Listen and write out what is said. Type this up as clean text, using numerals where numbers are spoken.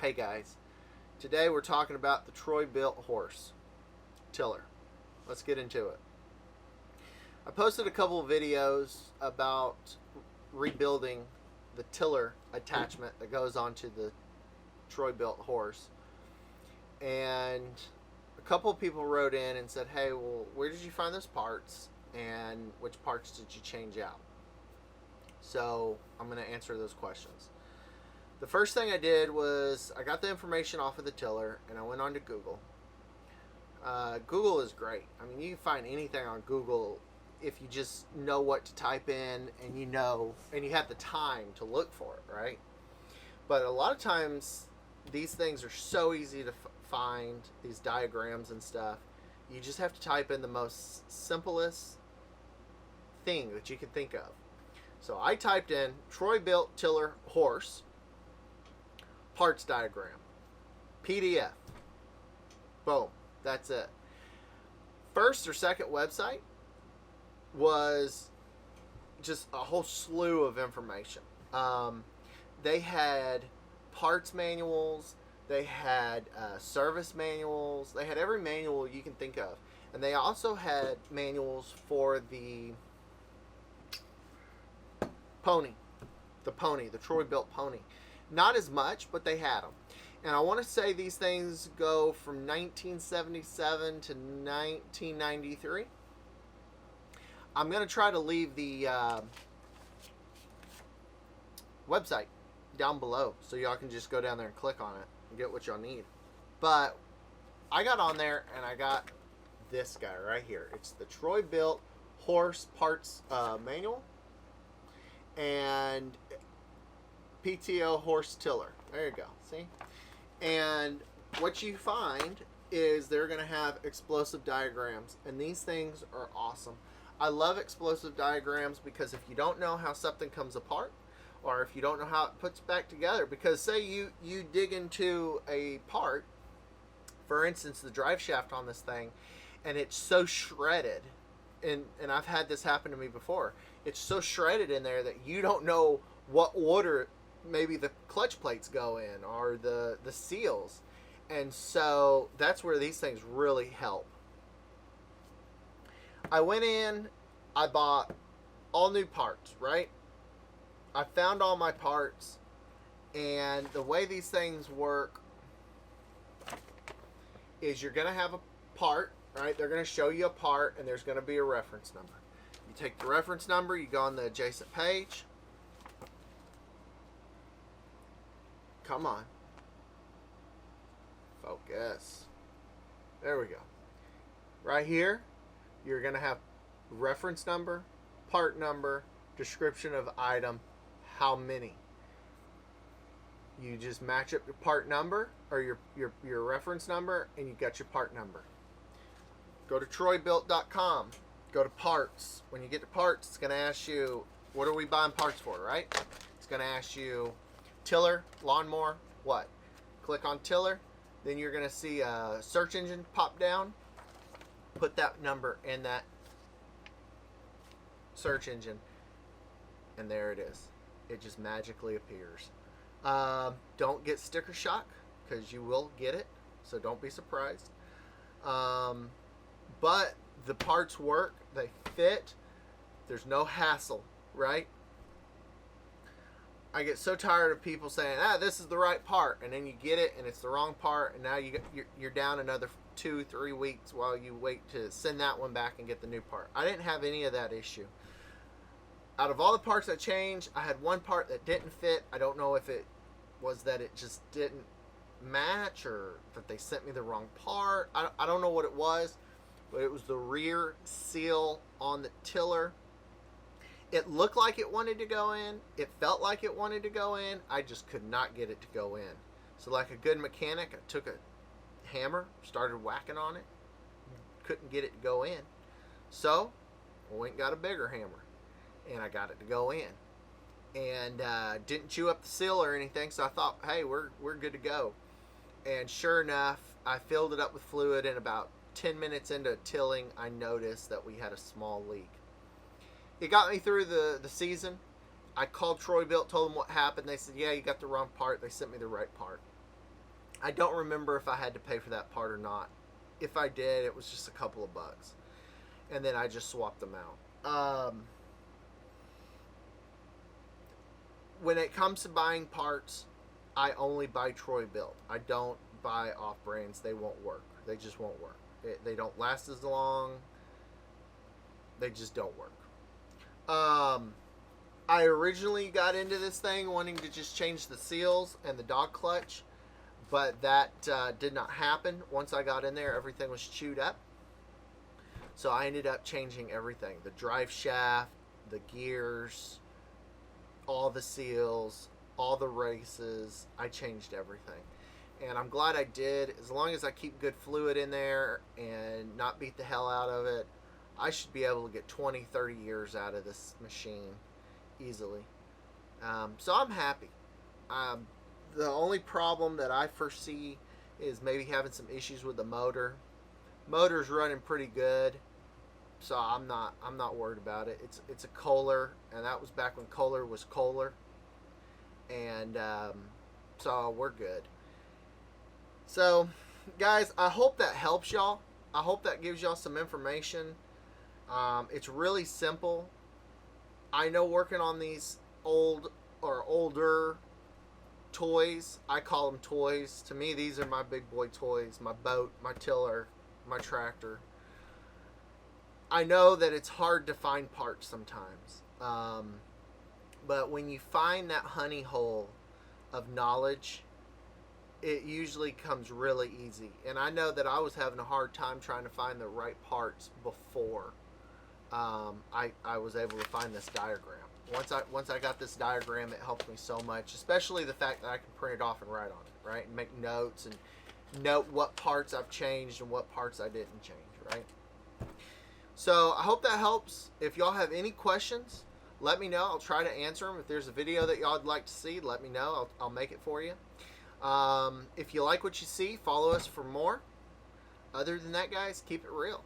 Hey guys, today we're talking about the Troy-Bilt horse tiller. Let's get into it. I posted a couple of videos about rebuilding the tiller attachment that goes onto the Troy-Bilt horse, and a couple of people wrote in and said, hey, well, where did you find those parts and which parts did you change out? So I'm going to answer those questions. The first thing I did was I got the information off of the tiller and I went on to Google. Google is great. I mean, you can find anything on Google if you just know what to type in and you have the time to look for it, right? But a lot of times these things are so easy to find, these diagrams and stuff. You just have to type in the most simplest thing that you can think of. So I typed in Troy-Bilt tiller horse parts diagram, PDF. Boom, that's it. First or second website was just a whole slew of information. They had parts manuals, they had service manuals, they had every manual you can think of. And they also had manuals for the pony, the Troy-Bilt pony. Not as much, but they had them. And I want to say these things go from 1977 to 1993. I'm going to try to leave the website down below so y'all can just go down there and click on it and get what y'all need. But I got on there and I got this guy right here. It's the Troy-Bilt horse parts manual and PTO horse tiller. There you go. See? And what you find is they're going to have explosive diagrams, and these things are awesome. I love explosive diagrams because if you don't know how something comes apart, or if you don't know how it puts back together, because say you dig into a part, for instance the drive shaft on this thing, and it's so shredded, and I've had this happen to me before, it's so shredded in there that you don't know what order maybe the clutch plates go in or the seals, and so that's where these things really help. I went in, I bought all new parts, right? I found all my parts, and the way these things work is you're going to have a part, right? They're going to show you a part, and there's going to be a reference number. You take the reference number, you go on the adjacent page. Come on. Focus. There we go. Right here, you're going to have reference number, part number, description of item, how many. You just match up your part number or your reference number, and you got your part number. Go to Troy-Bilt.com. Go to parts. When you get to parts, it's going to ask you, what are we buying parts for, right? It's going to ask you tiller, lawnmower, what? Click on tiller, then you're going to see a search engine pop down. Put that number in that search engine, and there it is. It just magically appears. Don't get sticker shock, because you will get it, so don't be surprised. But the parts work, they fit, there's no hassle, right? I get so tired of people saying, this is the right part, and then you get it and it's the wrong part, and now you're down another 2-3 weeks while you wait to send that one back and get the new part. I didn't have any of that issue. Out of all the parts I changed, I had one part that didn't fit. I don't know if it was that it just didn't match or that they sent me the wrong part. I don't know what it was, but it was the rear seal on the tiller. It looked like it wanted to go in. It felt like it wanted to go in. I just could not get it to go in. So like a good mechanic, I took a hammer, started whacking on it. Couldn't get it to go in. So I went and got a bigger hammer, and I got it to go in. And didn't chew up the seal or anything, so I thought, hey, we're good to go. And sure enough, I filled it up with fluid, and about 10 minutes into tilling, I noticed that we had a small leak. It got me through the season. I called Troy-Bilt, told them what happened. They said, yeah, you got the wrong part. They sent me the right part. I don't remember if I had to pay for that part or not. If I did, it was just a couple of bucks. And then I just swapped them out. When it comes to buying parts, I only buy Troy-Bilt. I don't buy off brands. They won't work. They just won't work. They don't last as long. They just don't work. I originally got into this thing wanting to just change the seals and the dog clutch, but that did not happen. Once I got in there, everything was chewed up. So I ended up changing everything. The drive shaft, the gears, all the seals, all the races. I changed everything. And I'm glad I did. As long as I keep good fluid in there and not beat the hell out of it, I should be able to get 20, 30 years out of this machine easily. So I'm happy. The only problem that I foresee is maybe having some issues with the motor. Motor's running pretty good, so I'm not worried about it. It's a Kohler, and that was back when Kohler was Kohler, and so we're good. So, guys, I hope that helps y'all. I hope that gives y'all some information. It's really simple. I know working on these old or older toys, I call them toys. To me, these are my big boy toys. My boat, my tiller, my tractor. I know that it's hard to find parts sometimes. But when you find that honey hole of knowledge, it usually comes really easy. And I know that I was having a hard time trying to find the right parts before I was able to find this diagram. Once I got this diagram, it helped me so much, especially the fact that I can print it off and write on it, right? And make notes and note what parts I've changed and what parts I didn't change, right? So I hope that helps. If y'all have any questions, let me know. I'll try to answer them. If there's a video that y'all would like to see, let me know. I'll make it for you. If you like what you see, follow us for more. Other than that, guys, keep it real.